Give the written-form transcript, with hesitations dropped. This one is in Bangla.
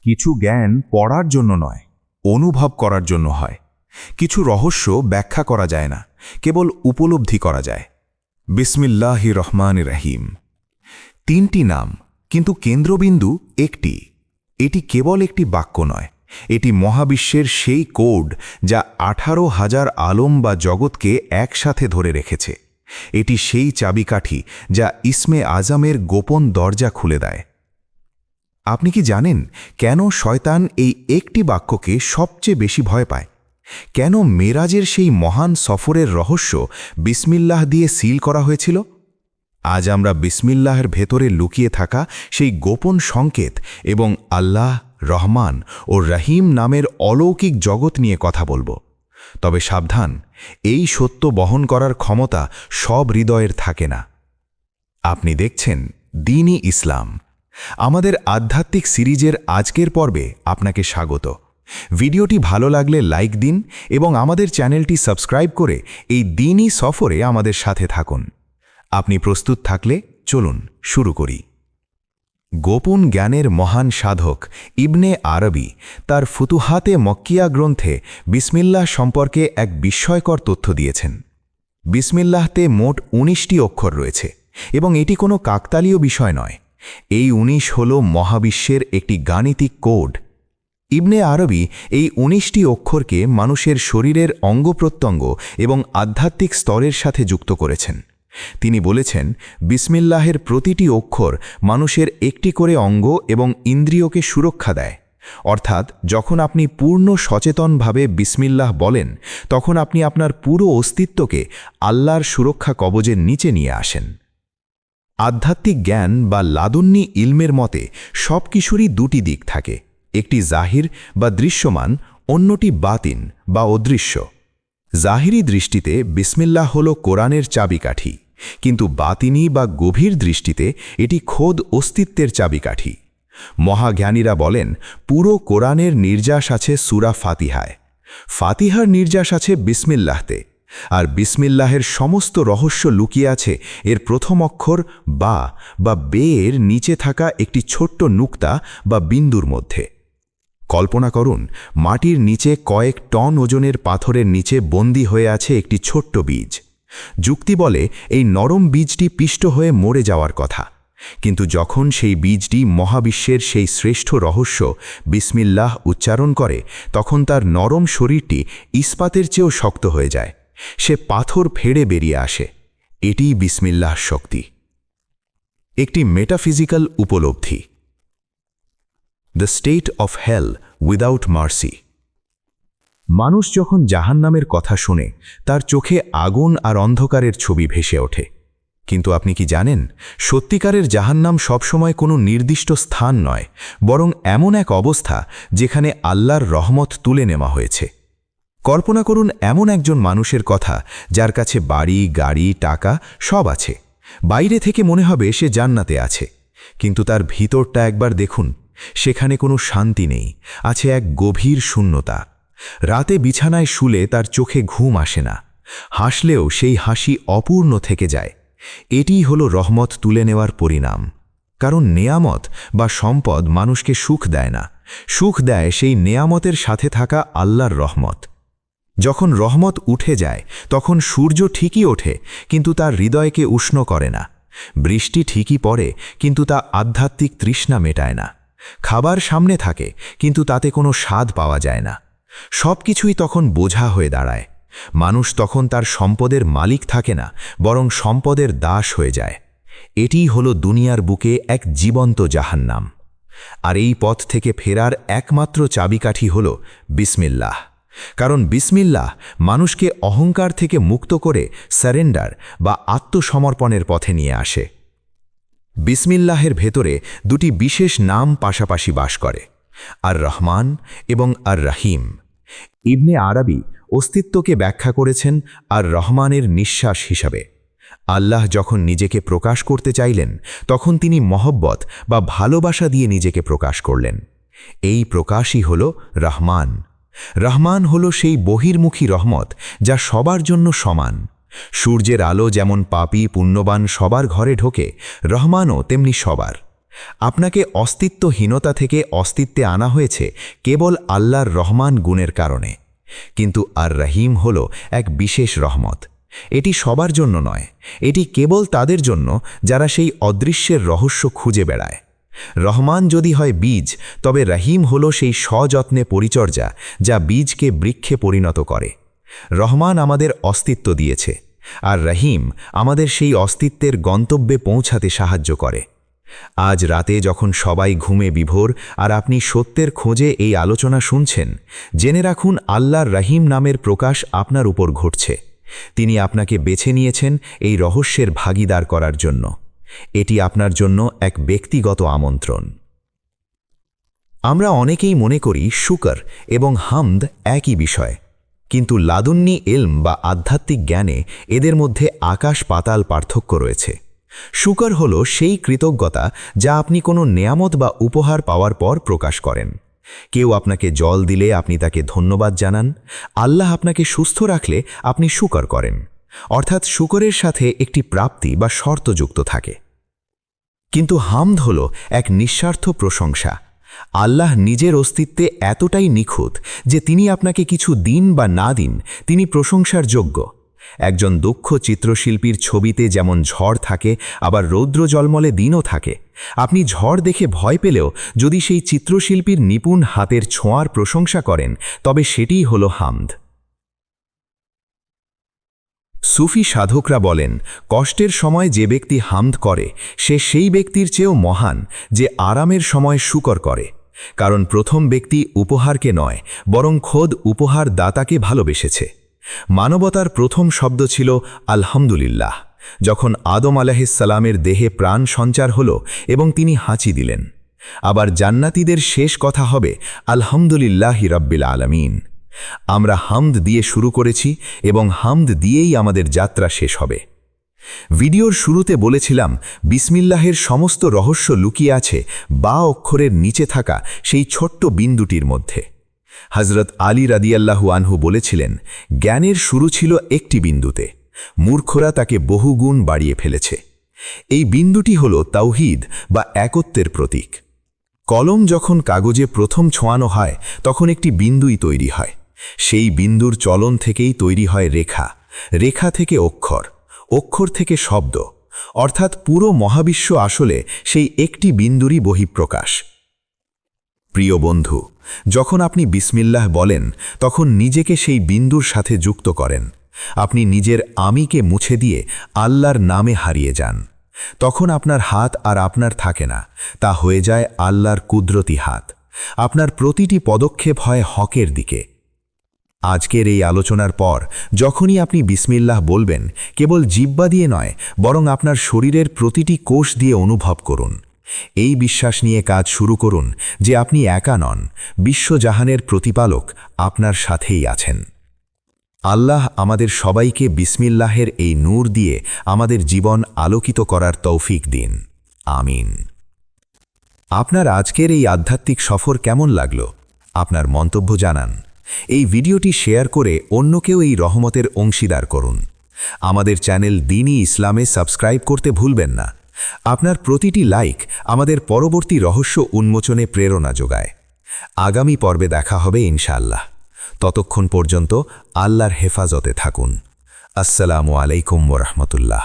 কিছু জ্ঞান পড়ার জন্য নয়, অনুভব করার জন্য হয়। কিছু রহস্য ব্যাখ্যা করা যায় না, কেবল উপলব্ধি করা যায়। বিসমিল্লাহির রহমানির রহিম। 3টি নাম, কিন্তু কেন্দ্রবিন্দু একটি। এটি কেবল একটি বাক্য নয়, এটি মহাবিশ্বের সেই কোড যা 18,000 আলম বা জগৎকে একসাথে ধরে রেখেছে। এটি সেই চাবিকাঠি যা ইসমে আজমের গোপন দরজা খুলে দেয়। আপনি কি জানেন কেন শয়তান এই একটি বাক্যকে সবচেয়ে বেশি ভয় পায়? কেন মেরাজের সেই মহান সফরের রহস্য বিসমিল্লাহ দিয়ে সিল করা হয়েছিল? আজ আমরা বিসমিল্লাহের ভেতরে লুকিয়ে থাকা সেই গোপন সংকেত এবং আল্লাহ, রহমান ও রহিম নামের অলৌকিক জগৎ নিয়ে কথা বলবো। তবে সাবধান, এই সত্য বহন করার ক্ষমতা সব হৃদয়ের থাকে না। আপনি দেখছেন দ্বীন-ই ইসলাম। আমাদের আধ্যাত্মিক সিরিজের আজকের পর্বে আপনাকে স্বাগত। ভিডিওটি ভালো লাগলে লাইক দিন এবং আমাদের চ্যানেলটি সাবস্ক্রাইব করে এই দ্বীন-ই সফরে আমাদের সাথে থাকুন। আপনি প্রস্তুত থাকলে চলুন শুরু করি। গোপন জ্ঞানের মহান সাধক ইবনে আরবি তার ফুতুহাতে মক্কিয়া গ্রন্থে বিসমিল্লাহ সম্পর্কে এক বিস্ময়কর তথ্য দিয়েছেন। বিসমিল্লাহতে মোট 19টি অক্ষর রয়েছে এবং এটি কোনো কাকতালীয় বিষয় নয়। এই 19 হল মহাবিশ্বের একটি গাণিতিক কোড। ইবনে আরবি এই 19টি অক্ষরকে মানুষের শরীরের অঙ্গপ্রত্যঙ্গ এবং আধ্যাত্মিক স্তরের সাথে যুক্ত করেছেন। তিনি বলেছেন, বিসমিল্লাহের প্রতিটি অক্ষর মানুষের একটি করে অঙ্গ এবং ইন্দ্রিয়কে সুরক্ষা দেয়। অর্থাৎ যখন আপনি পূর্ণ সচেতনভাবে বিসমিল্লাহ বলেন, তখন আপনি আপনার পুরো অস্তিত্বকে আল্লাহর সুরক্ষা কবজের নিচে নিয়ে আসেন। আধ্যাত্মিক জ্ঞান বা লাদুন্নি ইলমের মতে সব কিছুরই দুটি দিক থাকে, একটি জাহির বা দৃশ্যমান, অন্যটি বাতিন বা অদৃশ্য। জাহিরি দৃষ্টিতে বিসমিল্লাহ হল কোরআনের চাবিকাঠি, কিন্তু বাতিনি বা গভীর দৃষ্টিতে এটি খোদ অস্তিত্বের চাবিকাঠি। মহাজ্ঞানীরা বলেন, পুরো কোরআনের নির্যাস আছে সূরা ফাতিহায়, ফাতিহার নির্যাস আছে বিসমিল্লাহতে, আর বিসমিল্লাহের সমস্ত রহস্য লুকিয়ে আছে এর প্রথম অক্ষর বা বে এর নিচে থাকা একটি ছোট্ট নুক্তা বা বিন্দুর মধ্যে। কল্পনা করুন, মাটির নিচে কয়েক টন ওজনের পাথরের নিচে বন্দী হয়ে আছে একটি ছোট্ট বীজ। যুক্তি বলে এই নরম বীজটি পিষ্ট হয়ে মরে যাওয়ার কথা, কিন্তু যখন সেই বীজটি মহাবিশ্বের সেই শ্রেষ্ঠ রহস্য বিসমিল্লাহ উচ্চারণ করে, তখন তার নরম শরীরটি ইস্পাতের চেয়েও শক্ত হয়ে যায়। সে পাথর ফেড়ে বেরিয়ে আসে। এটিই বিসমিল্লাহ শক্তি। একটি মেটাফিজিক্যাল উপলব্ধি। The state of hell without mercy. মানুষ যখন জাহান্নামের কথা শোনে, তার চোখে আগুন আর অন্ধকারের ছবি ভেসে ওঠে। কিন্তু আপনি কি জানেন, সত্যিকারের জাহান্নাম সবসময় কোনো নির্দিষ্ট স্থান নয়, বরং এমন এক অবস্থা যেখানে আল্লাহর রহমত তুলে নেওয়া হয়েছে। কল্পনা করুন এমন একজন মানুষের কথা যার কাছে বাড়ি, গাড়ি, টাকা সব আছে। বাইরে থেকে মনে হবে সে জান্নাতে আছে, কিন্তু তার ভিতরটা একবার দেখুন, সেখানে কোনো শান্তি নেই, আছে এক গভীর শূন্যতা। রাতে বিছানায় শুলে তার চোখে ঘুম আসে না, হাসলেও সেই হাসি অপূর্ণ থেকে যায়। এটিই হলো রহমত তুলে নেওয়ার পরিণাম। কারণ নেয়ামত বা সম্পদ মানুষকে সুখ দেয় না, সুখ দেয় সেই নেয়ামতের সাথে থাকা আল্লাহর রহমত। যখন রহমত উঠে যায়, তখন সূর্য ঠিকই ওঠে, কিন্তু তার হৃদয়কে উষ্ণ করে না। বৃষ্টি ঠিকই পড়ে, কিন্তু তা আধ্যাত্মিক তৃষ্ণা মেটায় না। খাবার সামনে থাকে, কিন্তু তাতে কোনো স্বাদ পাওয়া যায় না। সব কিছুই তখন বোঝা হয়ে দাঁড়ায়। মানুষ তখন তার সম্পদের মালিক থাকে না, বরং সম্পদের দাস হয়ে যায়। এটিই হলো দুনিয়ার বুকে এক জীবন্ত জাহান্নাম। আর এই পথ থেকে ফেরার একমাত্র চাবিকাঠি হল বিসমিল্লাহ। কারণ বিসমিল্লাহ মানুষকে অহংকার থেকে মুক্ত করে সারেন্ডার বা আত্মসমর্পণের পথে নিয়ে আসে। বিসমিল্লাহের ভেতরে দুটি বিশেষ নাম পাশাপাশি বাস করে, আর রহমান এবং আর রহিম। ইবনে আরবি অস্তিত্বকে ব্যাখ্যা করেছেন আর রহমানের নিঃশ্বাস হিসাবে। আল্লাহ যখন নিজেকে প্রকাশ করতে চাইলেন, তখন তিনি মহব্বত বা ভালোবাসা দিয়ে নিজেকে প্রকাশ করলেন। এই প্রকাশই হল রহমান। রহমান হল সেই বহির্মুখী রহমত যা সবার জন্য সমান। সূর্যের আলো যেমন পাপী পুণ্যবান সবার ঘরে ঢোকে, রহমানও তেমনি সবার। আপনাকে অস্তিত্বহীনতা থেকে অস্তিত্বে আনা হয়েছে কেবল আল্লাহর রহমান গুণের কারণে। কিন্তু আর রহিম হল এক বিশেষ রহমত। এটি সবার জন্য নয়, এটি কেবল তাদের জন্য যারা সেই অদৃশ্যের রহস্য খুঁজে বেড়ায়। রহমান যদি হয় বীজ, তবে রহিম হল সেই সযত্নে পরিচর্যা যা বীজকে বৃক্ষে পরিণত করে। রহমান আমাদের অস্তিত্ব দিয়েছে, আর রহিম আমাদের সেই অস্তিত্বের গন্তব্যে পৌঁছাতে সাহায্য করে। আজ রাতে যখন সবাই ঘুমে বিভোর আর আপনি সত্যের খোঁজে এই আলোচনা শুনছেন, জেনে রাখুন আল্লাহর রহিম নামের প্রকাশ আপনার উপর ঘটছে। তিনি আপনাকে বেছে নিয়েছেন এই রহস্যের ভাগীদার করার জন্য। এটি আপনার জন্য এক ব্যক্তিগত আমন্ত্রণ। আমরা অনেকেই মনে করি শুকর এবং হামদ একই বিষয়, কিন্তু লাদুন্নি ইলম বা আধ্যাত্মিক জ্ঞানে এদের মধ্যে আকাশ পাতাল পার্থক্য রয়েছে। শুকর হল সেই কৃতজ্ঞতা যা আপনি কোনো নেয়ামত বা উপহার পাওয়ার পর প্রকাশ করেন। কেউ আপনাকে জল দিলে আপনি তাকে ধন্যবাদ জানান। আল্লাহ আপনাকে সুস্থ রাখলে আপনি শুকর করেন, অর্থাৎ শুকরের সাথে একটি প্রাপ্তি বা শর্ত যুক্ত থাকে। কিন্তু হামদ হল এক নিঃস্বার্থ প্রশংসা। আল্লাহ নিজের অস্তিত্বে এতটাই নিখুঁত যে তিনি আপনাকে কিছু দিন বা না দিন, তিনি প্রশংসার যোগ্য। একজন দক্ষ চিত্রশিল্পীর ছবিতে যেমন ঝড় থাকে, আবার রৌদ্র জলমলে দিনও থাকে। আপনি ঝড় দেখে ভয় পেলেও যদি সেই চিত্রশিল্পীর নিপুণ হাতের ছোঁয়ার প্রশংসা করেন, তবে সেটিই হল হামদ। সুফি সাধকরা বলেন, কষ্টের সময় যে ব্যক্তি হামদ করে সে সেই ব্যক্তির চেয়েও মহান যে আরামের সময় শুকর করে। কারণ প্রথম ব্যক্তি উপহারকে নয়, বরং খোদ উপহার দাতাকে ভালোবেসেছে। মানবতার প্রথম শব্দ ছিল আলহামদুলিল্লাহ, যখন আদম আলাইহিসসালামের দেহে প্রাণ সঞ্চার হল এবং তিনি হাঁচি দিলেন। আবার জান্নাতীদের শেষ কথা হবে আলহামদুলিল্লাহি রাব্বিল আলামিন। আমরা হামদ দিয়ে শুরু করেছি এবং হামদ দিয়েই আমাদের যাত্রা শেষ হবে। ভিডিওর শুরুতে বলেছিলাম, বিসমিল্লাহের সমস্ত রহস্য লুকিয়ে আছে বা অক্ষরের নিচে থাকা সেই ছোট্ট বিন্দুটির মধ্যে। হযরত আলী রাদিয়াল্লাহু আনহু বলেছিলেন, জ্ঞানের শুরু ছিল একটি বিন্দুতে, মূর্খরা তাকে বহুগুণ বাড়িয়ে ফেলেছে। এই বিন্দুটি হল তাওহীদ বা একত্বের প্রতীক। কলম যখন কাগজে প্রথম ছোঁয়ানো হয়, তখন একটি বিন্দুই তৈরি হয়। সেই বিন্দুর চলন থেকেই তৈরি হয় রেখা, রেখা থেকে অক্ষর, অক্ষর থেকে শব্দ, অর্থাৎ পুরো মহাবিশ্ব আসলে সেই একটি বিন্দুরই বহিঃপ্রকাশ। প্রিয় বন্ধু, যখন আপনি বিসমিল্লাহ বলেন, তখন নিজেকে সেই বিন্দুর সাথে যুক্ত করেন। আপনি নিজের আমিকে মুছে দিয়ে আল্লাহর নামে হারিয়ে যান। তখন আপনার হাত আর আপনার থাকে না, তা হয়ে যায় আল্লাহর কুদরতি হাত। আপনার প্রতিটি পদক্ষেপ হয় হকের দিকে। আজকের এই আলোচনার পর যখনই আপনি বিসমিল্লাহ বলবেন, কেবল জিহ্বা দিয়ে নয়, বরং আপনার শরীরের প্রতিটি কোষ দিয়ে অনুভব করুন। এই বিশ্বাস নিয়ে কাজ শুরু করুন যে আপনি একা নন, বিশ্বজাহানের প্রতিপালক আপনার সাথেই আছেন। আল্লাহ আমাদের সবাইকে বিসমিল্লাহের এই নূর দিয়ে আমাদের জীবন আলোকিত করার তৌফিক দিন। আমিন। আপনার আজকের এই আধ্যাত্মিক সফর কেমন লাগলো? আপনার মন্তব্য জানান। এই ভিডিওটি শেয়ার করে অন্যকেও এই রহমতের অংশীদার করুন। আমাদের চ্যানেল দ্বীনি ইসলামে সাবস্ক্রাইব করতে ভুলবেন না। আপনার প্রতিটি লাইক আমাদের পরবর্তী রহস্য উন্মোচনে প্রেরণা যোগায়। আগামী পর্বে দেখা হবে ইনশাআল্লাহ। ততক্ষণ পর্যন্ত আল্লাহর হেফাজতে থাকুন। আসসালামু আলাইকুম ওয়া রাহমাতুল্লাহ।